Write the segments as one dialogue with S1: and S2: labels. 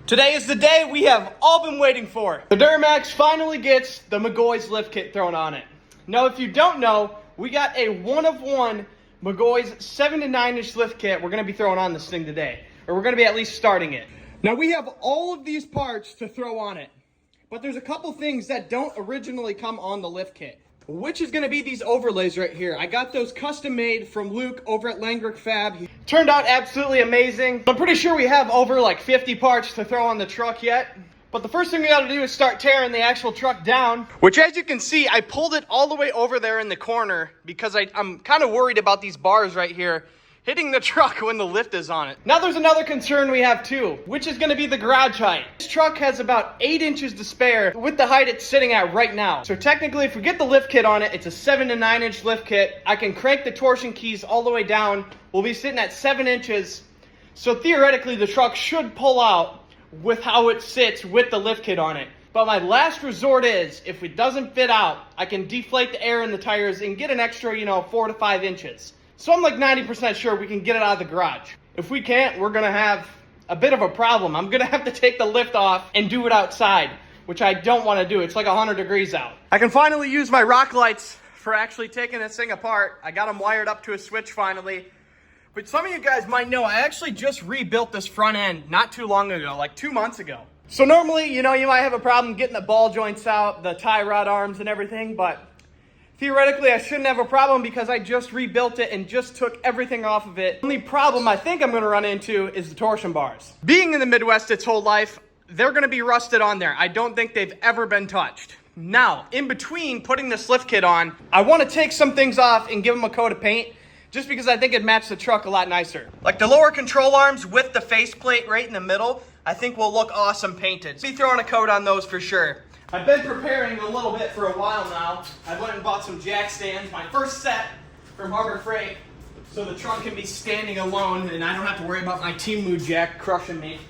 S1: Today is the day we have all been waiting for. The Duramax finally gets the McGaughys lift kit thrown on it. Now, if you don't know, we got a one-of-one McGaughys 7 to 9 inch lift kit we're going to be throwing on this thing today. Or we're going to be at least starting it. Now, we have all of these parts to throw on it. But there's a couple things that don't originally come on the lift kit, which is going to be these overlays right here. I got those custom made from Luke over at Langrick Fab. He turned out absolutely amazing. I'm pretty sure we have over like 50 parts to throw on the truck yet. But the first thing we got to do is start tearing the actual truck down, which, as you can see, I pulled it all the way over there in the corner because I'm kind of worried about these bars right here hitting the truck when the lift is on it. Now there's another concern we have too, which is going to be the garage height. This truck has about 8 inches to spare with the height it's sitting at right now. So technically, if we get the lift kit on it, it's a 7 to 9 inch lift kit. I can crank the torsion keys all the way down. We'll be sitting at 7 inches. So theoretically, the truck should pull out with how it sits with the lift kit on it. But my last resort is, if it doesn't fit out, I can deflate the air in the tires and get an extra, 4 to 5 inches. So I'm like 90% sure we can get it out of the garage. If we can't, we're gonna have a bit of a problem. I'm gonna have to take the lift off and do it outside, which I don't wanna do. It's like 100 degrees out. I can finally use my rock lights for actually taking this thing apart. I got them wired up to a switch finally. But some of you guys might know, I actually just rebuilt this front end not too long ago, like 2 months ago. So normally, you might have a problem getting the ball joints out, the tie rod arms and everything, but theoretically, I shouldn't have a problem because I just rebuilt it and just took everything off of it. The only problem I think I'm going to run into is the torsion bars. Being in the Midwest its whole life, they're going to be rusted on there. I don't think they've ever been touched. Now, in between putting this lift kit on, I want to take some things off and give them a coat of paint just because I think it'd match the truck a lot nicer. Like the lower control arms with the faceplate right in the middle, I think will look awesome painted. So be throwing a coat on those for sure. I've been preparing a little bit for a while now. I went and bought some jack stands, my first set from Harbor Freight, so the truck can be standing alone and I don't have to worry about my Timu jack crushing me.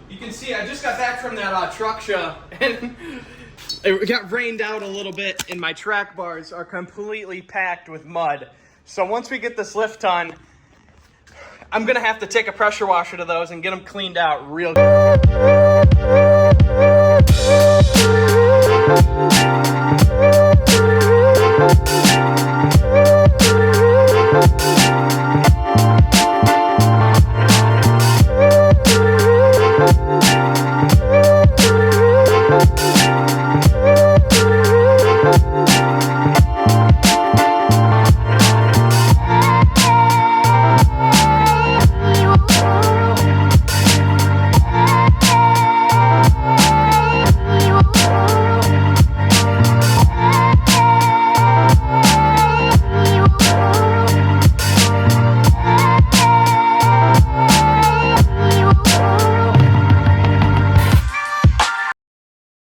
S1: You can see I just got back from that truck show and it got rained out a little bit and my track bars are completely packed with mud. So once we get this lift on, I'm gonna have to take a pressure washer to those and get them cleaned out real good.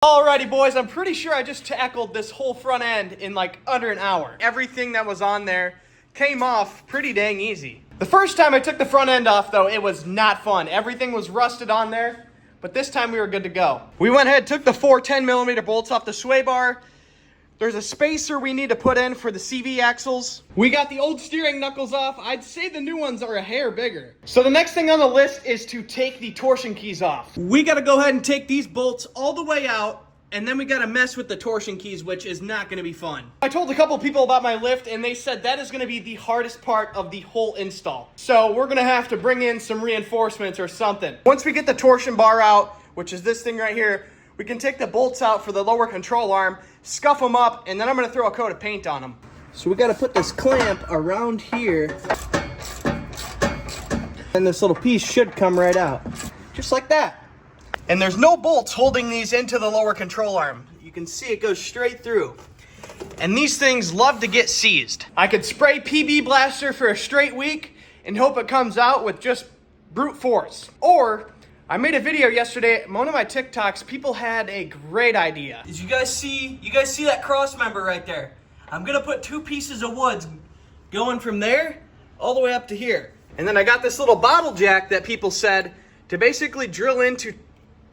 S1: Alrighty boys, I'm pretty sure I just tackled this whole front end in like under an hour. Everything that was on there came off pretty dang easy. The first time I took the front end off though, it was not fun. Everything was rusted on there, but this time we were good to go. We went ahead, took the 4 10mm bolts off the sway bar. There's a spacer we need to put in for the CV axles. We got the old steering knuckles off. I'd say the new ones are a hair bigger. So the next thing on the list is to take the torsion keys off. We gotta go ahead and take these bolts all the way out, and then we gotta mess with the torsion keys, which is not gonna be fun. I told a couple people about my lift, and they said that is gonna be the hardest part of the whole install. So we're gonna have to bring in some reinforcements or something. Once we get the torsion bar out, which is this thing right here, we can take the bolts out for the lower control arm, scuff them up, and then I'm gonna throw a coat of paint on them. So we gotta put this clamp around here, and this little piece should come right out, just like that. And there's no bolts holding these into the lower control arm. You can see it goes straight through. And these things love to get seized. I could spray PB Blaster for a straight week and hope it comes out with just brute force. Or I made a video yesterday, one of my TikToks, people had a great idea. Did you guys see that cross member right there? I'm gonna put 2 pieces of wood going from there all the way up to here. And then I got this little bottle jack that people said to basically drill into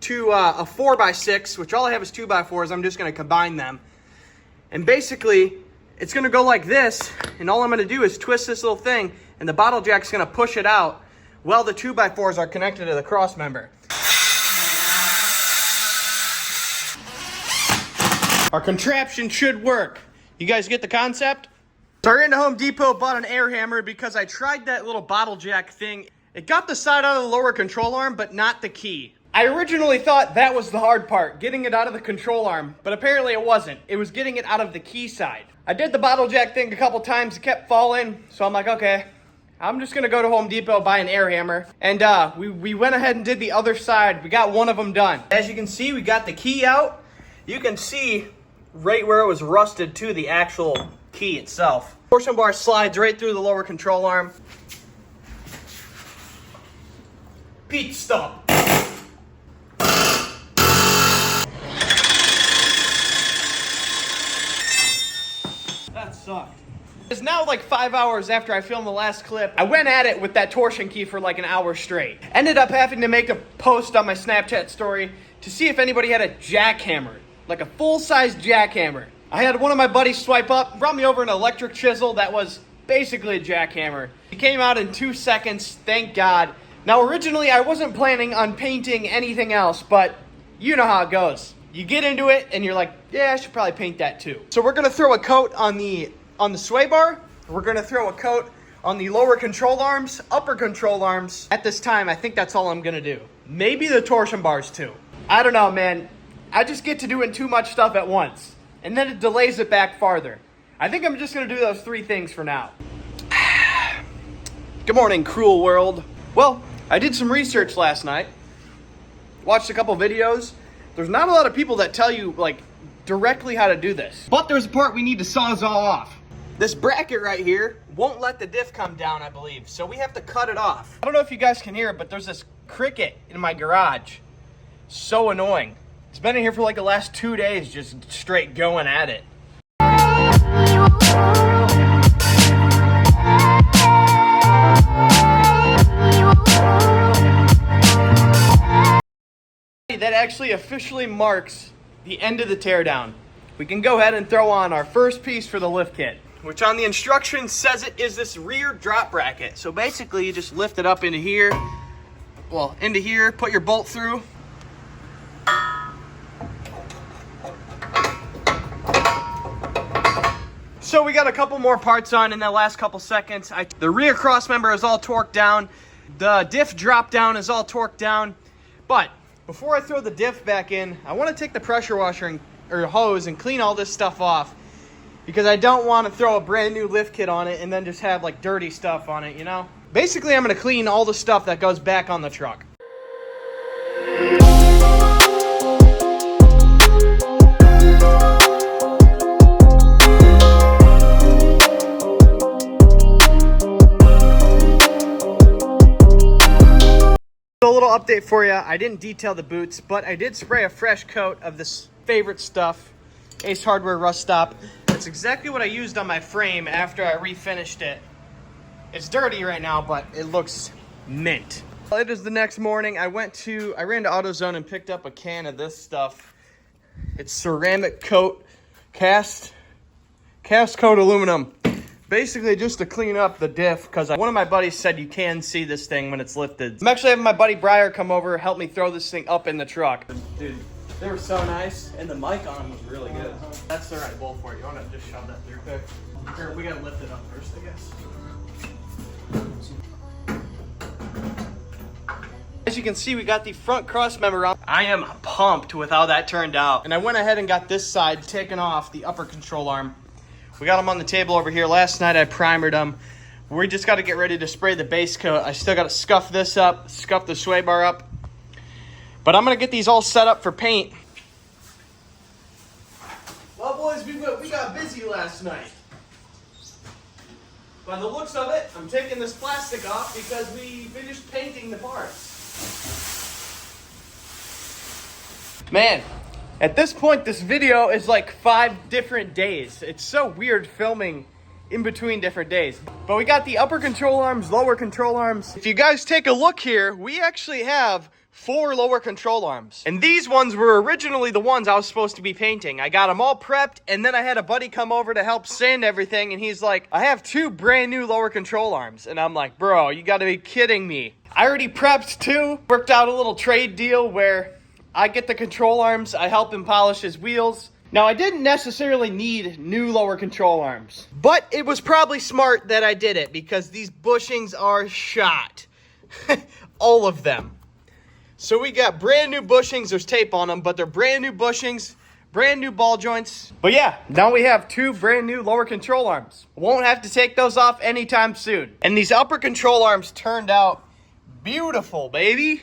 S1: a 4x6, which all I have is 2x4s. I'm just gonna combine them. And basically, it's gonna go like this, and all I'm gonna do is twist this little thing, and the bottle jack's gonna push it out while the 2x4s are connected to the cross member. Our contraption should work. You guys get the concept? So I ran to Home Depot, bought an air hammer because I tried that little bottle jack thing. It got the side out of the lower control arm, but not the key. I originally thought that was the hard part, getting it out of the control arm, but apparently it wasn't. It was getting it out of the key side. I did the bottle jack thing a couple times, it kept falling, so I'm like, okay, I'm just gonna go to Home Depot, buy an air hammer. And we went ahead and did the other side. We got one of them done. As you can see, we got the key out. You can see right where it was rusted to the actual key itself. Torsion bar slides right through the lower control arm. Pete, stop. That sucked. It's now like 5 hours after I filmed the last clip. I went at it with that torsion key for like an hour straight. Ended up having to make a post on my Snapchat story to see if anybody had a jackhammer, like a full-size jackhammer. I had one of my buddies swipe up, brought me over an electric chisel that was basically a jackhammer. It came out in 2 seconds, thank God. Now originally I wasn't planning on painting anything else, but you know how it goes. You get into it and you're like, yeah, I should probably paint that too. So we're gonna throw a coat on the sway bar. We're gonna throw a coat on the lower control arms, upper control arms. At this time, I think that's all I'm gonna do. Maybe the torsion bars too. I don't know, man. I just get to doing too much stuff at once. And then it delays it back farther. I think I'm just gonna do those 3 things for now. Good morning, cruel world. Well, I did some research last night. Watched a couple videos. There's not a lot of people that tell you, like, directly how to do this. But there's a part we need to sawzall off. This bracket right here won't let the diff come down, I believe. So we have to cut it off. I don't know if you guys can hear it, but there's this cricket in my garage. So annoying. It's been in here for like the last 2 days, just straight going at it. That actually officially marks the end of the teardown. We can go ahead and throw on our first piece for the lift kit, which on the instructions says it is this rear drop bracket. So basically you just lift it up into here, into here, put your bolt through. So we got a couple more parts on in the last couple seconds. The rear cross member is all torqued down. The diff drop down is all torqued down. But before I throw the diff back in, I want to take the pressure washer or hose and clean all this stuff off, because I don't want to throw a brand new lift kit on it and then just have like dirty stuff on it, you know? Basically, I'm going to clean all the stuff that goes back on the truck. A little update for you. I didn't detail the boots, but I did spray a fresh coat of this favorite stuff, Ace Hardware Rust Stop. That's exactly what I used on my frame after I refinished it. It's dirty right now, but it looks mint. It is the next morning. I ran to AutoZone and picked up a can of this stuff. It's ceramic coat, cast coat aluminum. Basically just to clean up the diff, because one of my buddies said you can see this thing when it's lifted. I'm actually having my buddy Briar come over, help me throw this thing up in the truck. Dude, they were so nice, and the mic on them was really good. That's the right bolt for it. You want to just shove that through quick? Here, we gotta lift it up first, I guess. As you can see, we got the front cross member on. I am pumped with how that turned out. And I went ahead and got this side taken off, the upper control arm. We got them on the table over here. Last night I primered them. We just got to get ready to spray the base coat. I still got to scuff this up, scuff the sway bar up. But I'm going to get these all set up for paint. Well, boys, we got busy last night. By the looks of it, I'm taking this plastic off because we finished painting the parts. Man. At this point, this video is like 5 different days. It's so weird filming in between different days. But we got the upper control arms, lower control arms. If you guys take a look here, we actually have 4 lower control arms. And these ones were originally the ones I was supposed to be painting. I got them all prepped, and then I had a buddy come over to help sand everything, and he's like, I have 2 brand new lower control arms. And I'm like, bro, you gotta be kidding me. I already prepped 2, worked out a little trade deal where I get the control arms, I help him polish his wheels, Now, I didn't necessarily need new lower control arms, but it was probably smart that I did it because these bushings are shot. All of them. So we got brand new bushings. There's tape on them, but they're brand new bushings, brand new ball joints. But yeah, now we have two brand new lower control arms. Won't have to take those off anytime soon. And these upper control arms turned out beautiful, baby.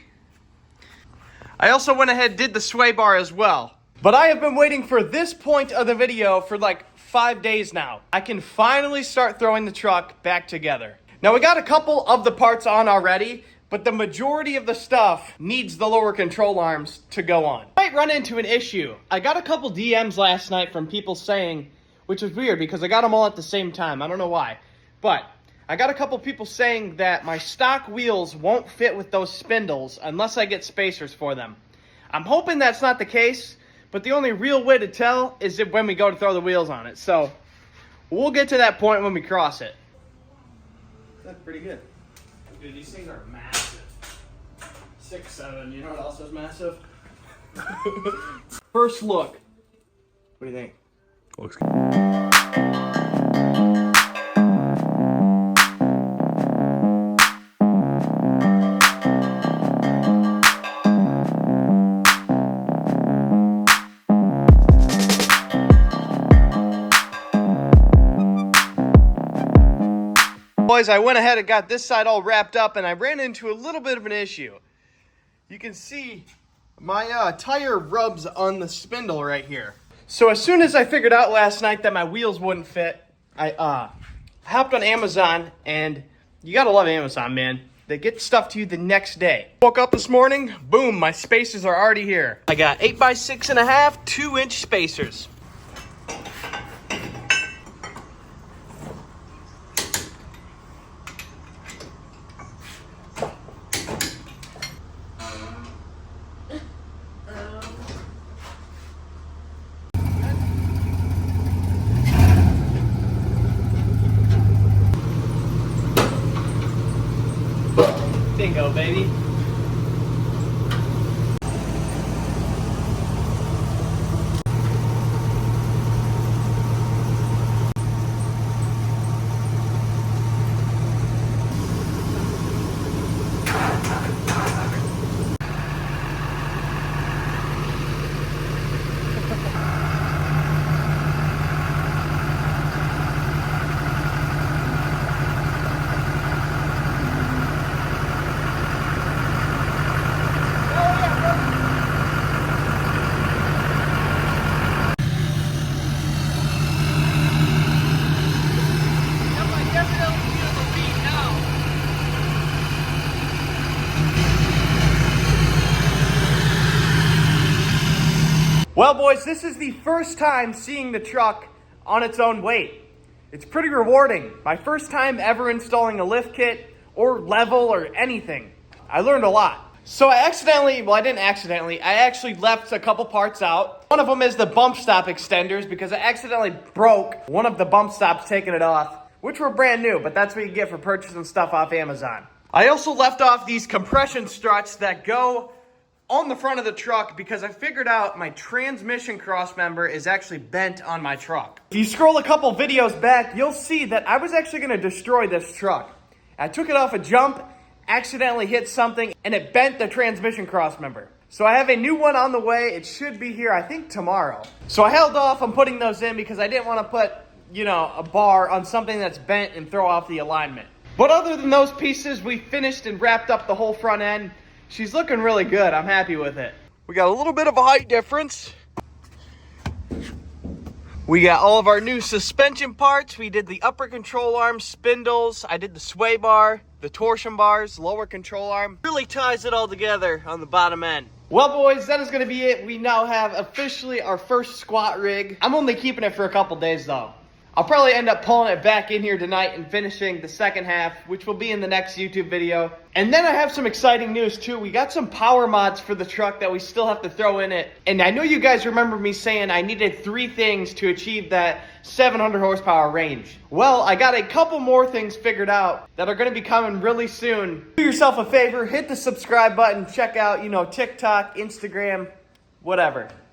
S1: I also went ahead and did the sway bar as well. But I have been waiting for this point of the video for like 5 days now. I can finally start throwing the truck back together. Now we got a couple of the parts on already, but the majority of the stuff needs the lower control arms to go on. I might run into an issue. I got a couple DMs last night from people saying, which is weird because I got them all at the same time. I don't know why. But I got a couple people saying that my stock wheels won't fit with those spindles unless I get spacers for them. I'm hoping that's not the case, but the only real way to tell is when we go to throw the wheels on it. So we'll get to that point when we cross it. That's pretty good. Dude, these things are massive. 6'7", you know what else is massive? First look. What do you think?
S2: Looks good.
S1: Boys, I went ahead and got this side all wrapped up, and I ran into a little bit of an issue. You can see my tire rubs on the spindle right here. So as soon as I figured out last night that my wheels wouldn't fit, I hopped on Amazon, and you gotta love Amazon, man. They get stuff to you the next day. Woke up this morning, boom, my spacers are already here. I got 8x6.5 2-inch spacers. Bingo, baby. Well, boys, this is the first time seeing the truck on its own weight. It's pretty rewarding. My first time ever installing a lift kit or level or anything. I learned a lot. So I actually left a couple parts out. One of them is the bump stop extenders because I accidentally broke one of the bump stops taking it off, which were brand new, but that's what you get for purchasing stuff off Amazon. I also left off these compression struts that go on the front of the truck because I figured out my transmission crossmember is actually bent on my truck. If you scroll a couple videos back, you'll see that I was actually going to destroy this truck. I took it off a jump, accidentally hit something, and it bent the transmission crossmember. So I have a new one on the way. It should be here, I think, tomorrow. So I held off on putting those in because I didn't want to put, a bar on something that's bent and throw off the alignment. But other than those pieces, we finished and wrapped up the whole front end. She's looking really good. I'm happy with it. We got a little bit of a height difference. We got all of our new suspension parts. We did the upper control arm, spindles. I did the sway bar, the torsion bars, lower control arm. Really ties it all together on the bottom end. Well, boys, that is going to be it. We now have officially our first squat rig. I'm only keeping it for a couple days, though. I'll probably end up pulling it back in here tonight and finishing the second half, which will be in the next YouTube video. And then I have some exciting news too. We got some power mods for the truck that we still have to throw in it. And I know you guys remember me saying I needed 3 things to achieve that 700 horsepower range. Well, I got a couple more things figured out that are going to be coming really soon. Do yourself a favor, hit the subscribe button, check out, TikTok, Instagram, whatever.